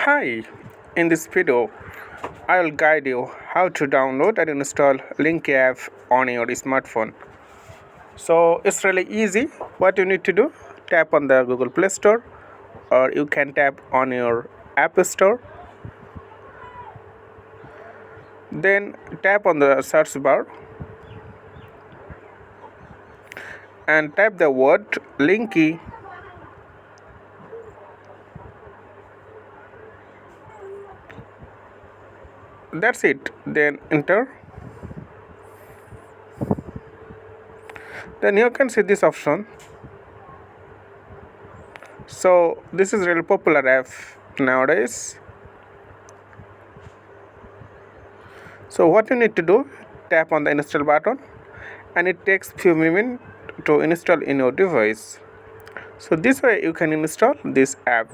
Hi, in this video I will guide you how to download and install Linky app on your smartphone. So it's really easy. What you need to do, tap on the Google Play Store, or you can tap on your App Store. Then tap on the search bar and type the word Linky. That's it. Then enter. Then you can see this option. So this is really popular app nowadays. So what you need to do, tap on the install button and it takes few minutes to install in your device. So this way you can install this app.